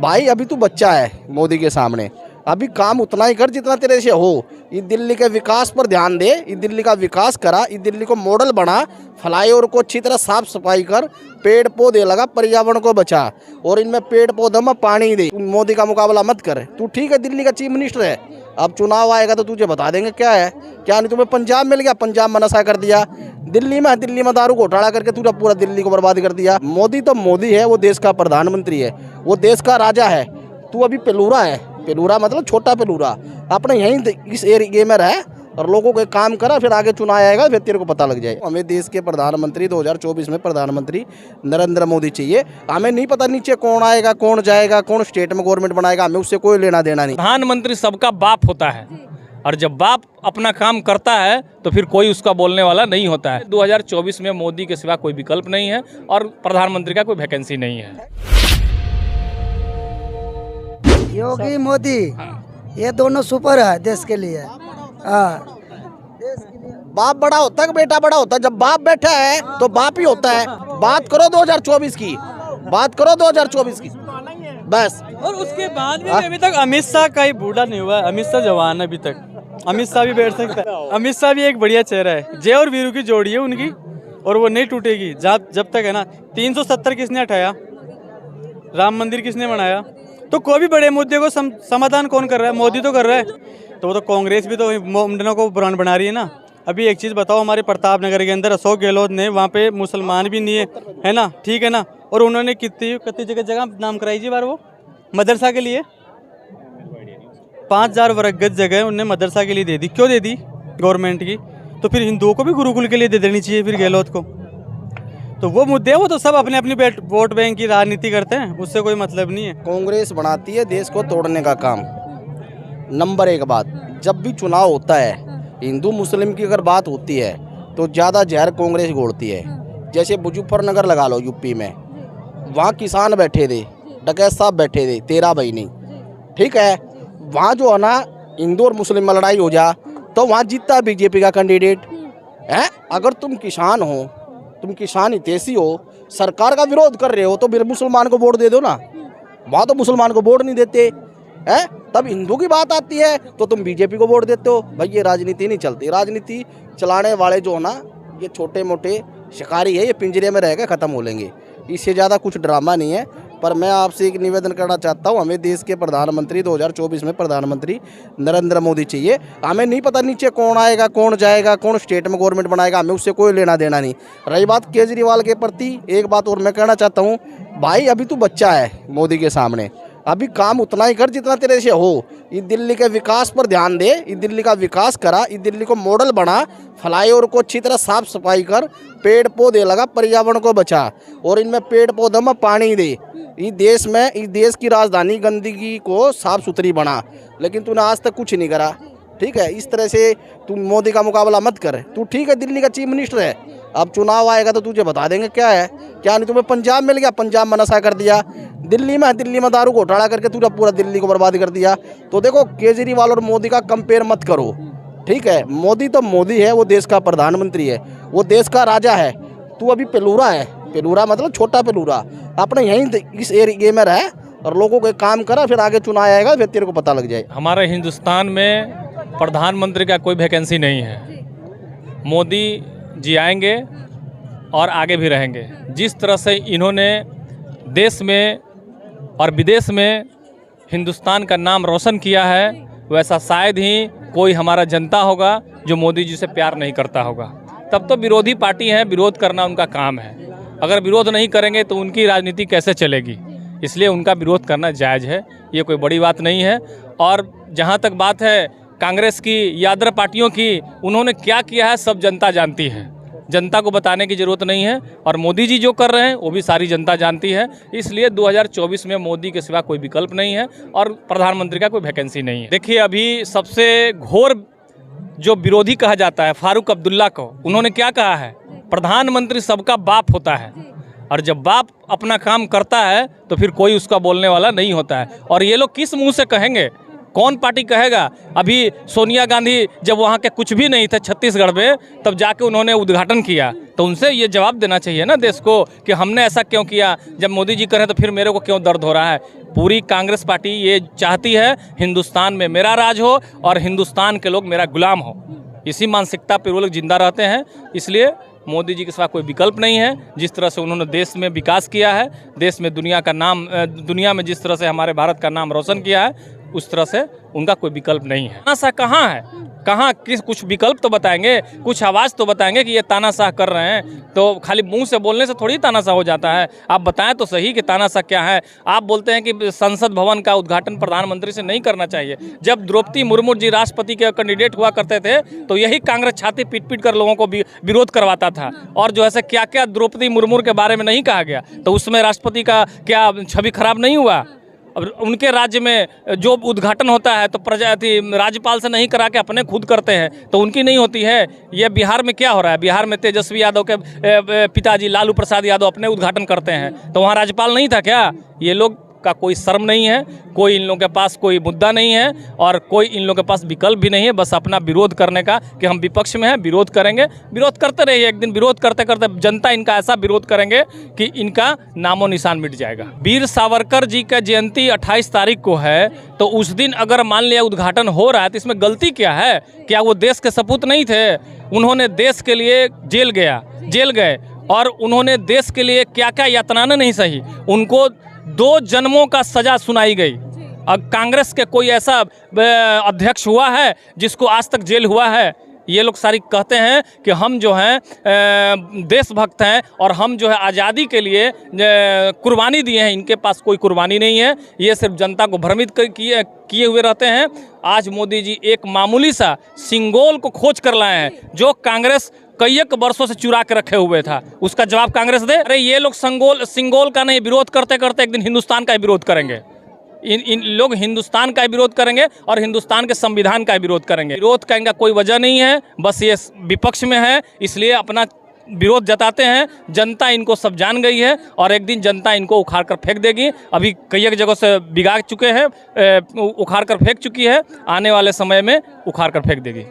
भाई अभी तू बच्चा है मोदी के सामने, अभी काम उतना ही कर जितना तेरे से हो। ये दिल्ली के विकास पर ध्यान दे, ये दिल्ली का विकास करा, ये दिल्ली को मॉडल बना, फ्लाईओवर को अच्छी तरह साफ सफाई कर, पेड़ पौधे लगा, पर्यावरण को बचा और इनमें पेड़ पौधों में पानी दे। मोदी का मुकाबला मत कर। तू ठीक है दिल्ली का चीफ मिनिस्टर है, अब चुनाव आएगा तो तुझे बता देंगे क्या है क्या नहीं। तुम्हें पंजाब मिल गया, पंजाब में नशा कर दिया, दिल्ली में दारू घोटाला करके तूने पूरा दिल्ली को बर्बाद कर दिया। मोदी तो मोदी है, वो देश का प्रधानमंत्री है, वो देश का राजा है। तू अभी पेलूरा है, पेलूरा मतलब छोटा पेलूरा। अपने यहीं इस एरिया में रह और लोगों के काम करा, फिर आगे चुनाव आएगा फिर तेरे को पता लग जाए। हमें देश के प्रधानमंत्री 2024 में प्रधानमंत्री नरेंद्र मोदी चाहिए। हमें नहीं पता नीचे कौन आएगा, कौन जाएगा, कौन स्टेट में गवर्नमेंट बनाएगा, हमें उससे कोई लेना देना नहीं। प्रधानमंत्री सबका बाप होता है और जब बाप अपना काम करता है तो फिर कोई उसका बोलने वाला नहीं होता है। 2024 में मोदी के सिवा कोई विकल्प नहीं है और प्रधानमंत्री का कोई वैकेंसी नहीं है। योगी मोदी ये दोनों सुपर है देश के लिए। हाँ, बाप बड़ा होता है कि बेटा बड़ा होता है? जब बाप बैठा है तो बाप ही होता है। बात करो 2024 की, बात करो 2024 की बस। और उसके बाद भी अभी तक अमित शाह का ही बूढ़ा नहीं हुआ है। अमित शाह जवान है अभी तक, अमित शाह भी बैठ सकता है। अमित शाह भी एक बढ़िया चेहरा है। जय और वीरू की जोड़ी है उनकी और वो नहीं टूटेगी जब तक है ना। 370 किसने हटाया, राम मंदिर किसने बनाया, तो कोई भी बड़े मुद्दे को समाधान कौन कर रहा है? मोदी तो कर रहा है। तो वो तो कांग्रेस भी तो मुंडनों को ब्रांड बना रही है ना। अभी एक चीज़ बताओ, हमारे प्रताप नगर के अंदर अशोक गहलोत ने वहाँ पे मुसलमान भी नहीं है ना, ठीक है ना, और उन्होंने कितनी जगह नाम कराई जी बार वो मदरसा के लिए 5000 वर्ग गज जगह उन्होंने मदरसा के लिए दे दी। क्यों दे दी? गवर्नमेंट की। तो फिर हिंदुओं को भी गुरुकुल के लिए दे देनी चाहिए फिर गहलोत को। तो वो मुद्दे वो तो सब अपने अपनी वोट बैंक की राजनीति करते हैं, उससे कोई मतलब नहीं है। कांग्रेस बनाती है देश को तोड़ने का काम। नंबर एक बात, जब भी चुनाव होता है हिंदू मुस्लिम की अगर बात होती है तो ज़्यादा जहर कांग्रेस घोड़ती है। जैसे मुजफ्फरनगर लगा लो यूपी में, वहाँ किसान बैठे थे, डकैत साहब बैठे थे, 13 महीने, ठीक है। वहाँ जो है ना हिंदू और मुस्लिम में लड़ाई हो जा तो वहाँ जीतता बीजेपी का कैंडिडेट है। अगर तुम किसान हो, तुम किसान हितैषी हो, सरकार का विरोध कर रहे हो तो फिर मुसलमान को वोट दे दो ना। वहाँ तो मुसलमान को वोट नहीं देते हैं, तब हिंदू की बात आती है तो तुम बीजेपी को वोट देते हो। भाई ये राजनीति नहीं चलती। राजनीति चलाने वाले जो है ना ये छोटे मोटे शिकारी है, ये पिंजरे में रह के ख़त्म हो लेंगे। इससे ज़्यादा कुछ ड्रामा नहीं है। पर मैं आपसे एक निवेदन करना चाहता हूँ, हमें देश के प्रधानमंत्री 2024 में प्रधानमंत्री नरेंद्र मोदी चाहिए। हमें नहीं पता नीचे कौन आएगा, कौन जाएगा, कौन स्टेट में गवर्नमेंट बनाएगा, हमें उससे कोई लेना देना नहीं। रही बात केजरीवाल के प्रति, एक बात और मैं कहना चाहता हूँ, भाई अभी तू बच्चा है मोदी के सामने, अभी काम उतना ही कर जितना तेरे से हो। ये दिल्ली के विकास पर ध्यान दे, ये दिल्ली का विकास करा, ये दिल्ली को मॉडल बना, फ्लाईओवर को अच्छी तरह साफ सफाई कर, पेड़ पौधे लगा, पर्यावरण को बचा और इनमें पेड़ पौधों में पानी दे। इस देश की राजधानी गंदगी को साफ सुथरी बना, लेकिन तूने आज तक कुछ नहीं करा, ठीक है। इस तरह से तू मोदी का मुकाबला मत कर। तू ठीक है दिल्ली का चीफ मिनिस्टर है, अब चुनाव आएगा तो तुझे बता देंगे क्या है क्या नहीं। तुम्हें पंजाब मिल गया, पंजाब में नशा कर दिया, दिल्ली में दारू घोटाला करके तूने पूरा दिल्ली को बर्बाद कर दिया। तो देखो केजरीवाल और मोदी का कंपेयर मत करो, ठीक है। मोदी तो मोदी है, वो देश का प्रधानमंत्री है, वो देश का राजा है। तू अभी पेलूरा है, पेलूरा मतलब छोटा पेलूरा। अपने यहीं इस एरिया में रह और लोगों के काम करा, फिर आगे चुनाव आएगा फिर तेरे को पता लग जाए। हमारे हिंदुस्तान में प्रधानमंत्री का कोई वैकेंसी नहीं है। मोदी जी आएंगे और आगे भी रहेंगे। जिस तरह से इन्होंने देश में और विदेश में हिंदुस्तान का नाम रोशन किया है, वैसा शायद ही कोई हमारा जनता होगा जो मोदी जी से प्यार नहीं करता होगा। तब तो विरोधी पार्टी है, विरोध करना उनका काम है। अगर विरोध नहीं करेंगे तो उनकी राजनीति कैसे चलेगी? इसलिए उनका विरोध करना जायज़ है, ये कोई बड़ी बात नहीं है। और जहाँ तक बात है कांग्रेस की या अदर पार्टियों की, उन्होंने क्या किया है सब जनता जानती है, जनता को बताने की ज़रूरत नहीं है। और मोदी जी जो कर रहे हैं वो भी सारी जनता जानती है। इसलिए 2024 में मोदी के सिवा कोई विकल्प नहीं है और प्रधानमंत्री का कोई वैकेंसी नहीं है। देखिए अभी सबसे घोर जो विरोधी कहा जाता है फारूक अब्दुल्ला को, उन्होंने क्या कहा है? प्रधानमंत्री सबका बाप होता है और जब बाप अपना काम करता है तो फिर कोई उसका बोलने वाला नहीं होता है। और ये लोग किस मुंह से कहेंगे? कौन पार्टी कहेगा? अभी सोनिया गांधी जब वहाँ के कुछ भी नहीं थे छत्तीसगढ़ में, तब जाके उन्होंने उद्घाटन किया, तो उनसे ये जवाब देना चाहिए ना देश को कि हमने ऐसा क्यों किया। जब मोदी जी करें तो फिर मेरे को क्यों दर्द हो रहा है? पूरी कांग्रेस पार्टी ये चाहती है हिंदुस्तान में मेरा राज हो और हिंदुस्तान के लोग मेरा गुलाम हो। इसी मानसिकता पर वो लोग जिंदा रहते हैं। इसलिए मोदी जी के सिवा कोई विकल्प नहीं है। जिस तरह से उन्होंने देश में विकास किया है, देश में दुनिया में जिस तरह से हमारे भारत का नाम रोशन किया है, उस तरह से उनका कोई विकल्प नहीं है। तानाशाह कहाँ है, कहाँ किस कुछ विकल्प तो बताएंगे, कुछ आवाज़ तो बताएंगे कि ये तानाशाह कर रहे हैं। तो खाली मुंह से बोलने से थोड़ी तानाशाह हो जाता है। आप बताएं तो सही कि तानाशाह क्या है। आप बोलते हैं कि संसद भवन का उद्घाटन प्रधानमंत्री से नहीं करना चाहिए। जब द्रौपदी मुर्मू जी राष्ट्रपति के कैंडिडेट हुआ करते थे तो यही कांग्रेस छाती पीट पीट कर लोगों को विरोध करवाता था। और जो है क्या क्या द्रौपदी मुर्मू के बारे में नहीं कहा गया, तो उसमें राष्ट्रपति का क्या छवि खराब नहीं हुआ। अब उनके राज्य में जो उद्घाटन होता है तो राज्यपाल से नहीं करा के अपने खुद करते हैं, तो उनकी नहीं होती है। ये बिहार में क्या हो रहा है, बिहार में तेजस्वी यादव के पिताजी लालू प्रसाद यादव अपने उद्घाटन करते हैं, तो वहाँ राज्यपाल नहीं था क्या। ये लोग का कोई शर्म नहीं है, कोई इन लोगों के पास कोई मुद्दा नहीं है और कोई इन लोगों के पास विकल्प भी नहीं है, बस अपना विरोध करने का कि हम विपक्ष में हैं, विरोध करेंगे। विरोध करते रहिए, एक दिन विरोध करते करते जनता इनका ऐसा विरोध करेंगे कि इनका नामो निशान मिट जाएगा। वीर सावरकर जी का जयंती 28 तारीख को है, तो उस दिन अगर मान लिया उद्घाटन हो रहा है तो इसमें गलती क्या है। क्या वो देश के सपूत नहीं थे? उन्होंने देश के लिए जेल गए और उन्होंने देश के लिए क्या क्या यातनाएं नहीं सही। उनको 2 जन्मों का सजा सुनाई गई। अब कांग्रेस के कोई ऐसा अध्यक्ष हुआ है जिसको आज तक जेल हुआ है? ये लोग सारी कहते हैं कि हम जो हैं देशभक्त हैं और हम जो है आज़ादी के लिए कुर्बानी दिए हैं। इनके पास कोई कुर्बानी नहीं है, ये सिर्फ जनता को भ्रमित किए हुए रहते हैं। आज मोदी जी एक मामूली सा सिंगोल को खोज कर लाए हैं जो कांग्रेस कई एक वर्षों से चुरा के रखे हुए था, उसका जवाब कांग्रेस दे। अरे ये लोग सिंगोल का नहीं, विरोध करते करते एक दिन हिंदुस्तान का विरोध करेंगे। इन लोग हिंदुस्तान का विरोध करेंगे और हिंदुस्तान के संविधान का विरोध करेंगे। विरोध का इनका कोई वजह नहीं है, बस ये विपक्ष में है इसलिए अपना विरोध जताते हैं। जनता इनको सब जान गई है और एक दिन जनता इनको उखाड़ कर फेंक देगी। अभी कई एक जगह से बिगाड़ चुके हैं, उखाड़ कर फेंक चुकी है, आने वाले समय में उखाड़ कर फेंक देगी।